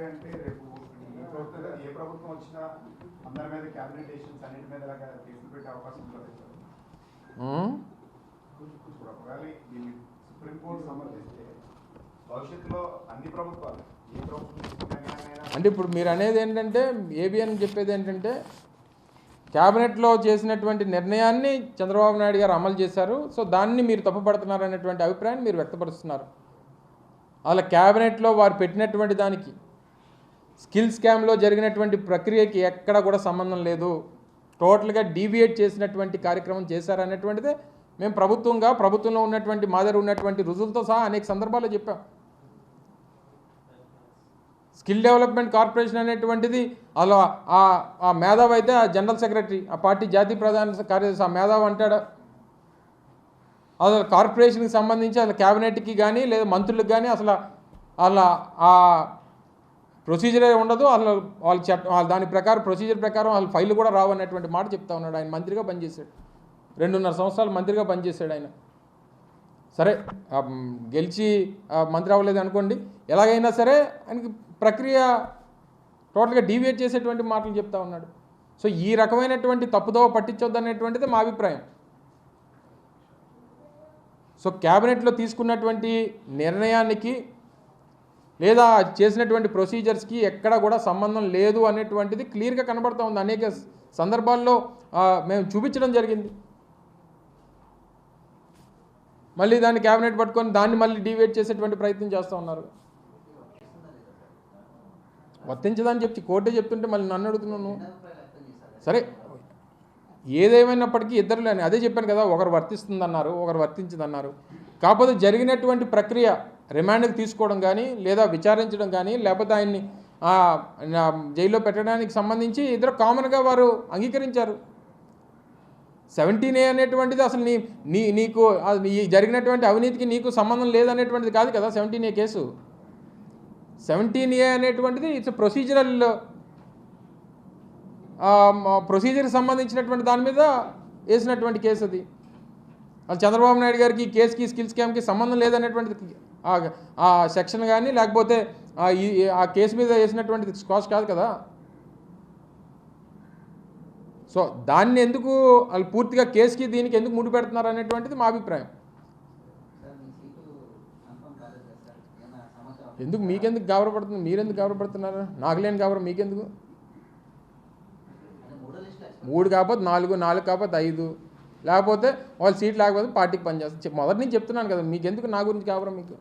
అంటే రేపు ఏ ప్రభుత్వం వచ్చినా అందరి మీద క్యాబినెట్ డెసిషన్స్ అన్నిటి మీద కేసులు పెట్టే అవకాశం ఉంటుంది. ఒకవేళ దీన్ని సుప్రీంకోర్టు సమర్థిస్తే భవిష్యత్తులో అన్ని ప్రభుత్వాలు ఏ ప్రభుత్వం అంటే ఇప్పుడు మీరు అనేది ఏంటంటే ఏబిఎన్ చెప్పేది ఏంటంటే క్యాబినెట్లో చేసినటువంటి నిర్ణయాన్ని చంద్రబాబు నాయుడు గారు అమలు చేశారు. సో దాన్ని మీరు తప్పుపడుతున్నారు అనేటువంటి అభిప్రాయాన్ని మీరు వ్యక్తపరుస్తున్నారు. అలా క్యాబినెట్లో వారు పెట్టినటువంటి దానికి స్కిల్ స్కామ్లో జరిగినటువంటి ప్రక్రియకి ఎక్కడ కూడా సంబంధం లేదు, టోటల్గా డీవియేట్ చేసినటువంటి కార్యక్రమం చేశారనేటువంటిదే మేము ప్రభుత్వంలో ఉన్నటువంటి మా దగ్గర ఉన్నటువంటి రుజువులతో సహా అనేక సందర్భాల్లో చెప్పాం. స్కిల్ డెవలప్మెంట్ కార్పొరేషన్ అనేటువంటిది అలా ఆ మేధావి అయితే ఆ జనరల్ సెక్రటరీ, ఆ పార్టీ జాతీయ ప్రధాన కార్యదర్శి ఆ మేధావి అంటాడు. అసలు కార్పొరేషన్కి సంబంధించి అసలు క్యాబినెట్కి కానీ లేదా మంత్రులకు కానీ అసలు అలా ఆ ప్రొసీజరే ఉండదు. అసలు వాళ్ళు దాని ప్రకారం ప్రొసీజర్ ప్రకారం వాళ్ళ ఫైల్ కూడా రావు అన్నటువంటి మాట చెప్తా ఉన్నాడు. ఆయన మంత్రిగా పనిచేశాడు, 2.5 సంవత్సరాలు మంత్రిగా పనిచేశాడు ఆయన. సరే గెలిచి మంత్రి అవ్వలేదు అనుకోండి, ఎలాగైనా సరే ఆయనకి ప్రక్రియ టోటల్గా డీవియేట్ చేసేటువంటి మాటలు చెప్తా ఉన్నాడు. సో ఈ రకమైనటువంటి తప్పుదోవ పట్టించొద్దు అనేటువంటిది మా అభిప్రాయం. సో క్యాబినెట్లో తీసుకున్నటువంటి నిర్ణయానికి లేదా చేసినటువంటి ప్రొసీజర్స్కి ఎక్కడ కూడా సంబంధం లేదు అనేటువంటిది క్లియర్గా కనబడుతూ ఉంది. అనేక సందర్భాల్లో మేము చూపించడం జరిగింది. మళ్ళీ దాన్ని క్యాబినెట్ పట్టుకొని దాన్ని మళ్ళీ డీవియేట్ చేసేటువంటి ప్రయత్నం చేస్తూ ఉన్నారు. వర్తించదని చెప్పి కోర్టే చెప్తుంటే మళ్ళీ నన్ను అడుగుతున్నాను. సరే ఏదేమైనప్పటికీ ఇద్దరులేని అదే చెప్పాను కదా, ఒకరు వర్తిస్తుందన్నారు, ఒకరు వర్తించదన్నారు. కాకపోతే జరిగినటువంటి ప్రక్రియ రిమాండ్కి తీసుకోవడం కానీ లేదా విచారించడం కానీ లేకపోతే ఆయన్ని జైల్లో పెట్టడానికి సంబంధించి ఇద్దరు కామన్గా వారు అంగీకరించారు. 17A అనేటువంటిది అసలు నీకు ఈ జరిగినటువంటి అవినీతికి నీకు సంబంధం లేదనేటువంటిది కాదు కదా 17A కేసు. 17A అనేటువంటిది ఇట్స్ ప్రొసీజర్కి సంబంధించినటువంటి దాని మీద వేసినటువంటి కేసు అది. అది చంద్రబాబు నాయుడు గారికి ఈ కేసుకి స్కిల్ స్కామ్కి సంబంధం లేదనేటువంటిది ఆ సెక్షన్ కానీ లేకపోతే ఆ కేసు మీద వేసినటువంటిది స్కాష్ కాదు కదా. సో దాన్ని ఎందుకు వాళ్ళు పూర్తిగా కేసుకి దీనికి ఎందుకు ముడి పెడుతున్నారు అనేటువంటిది మా అభిప్రాయం. ఎందుకు మీకెందుకు గౌరవపడుతుంది, మీరెందుకు గౌరవపడుతున్నారు? నాకు లేని గౌరవం మీకెందుకు? 3 కాకపోతే 4, 4 కాకపోతే 5, లేకపోతే వాళ్ళు సీట్ లేకపోతే పార్టీకి పనిచేస్తారు. మొదటి నుంచి చెప్తున్నాను కదా, మీకెందుకు నా గురించి గౌరవం? మీకు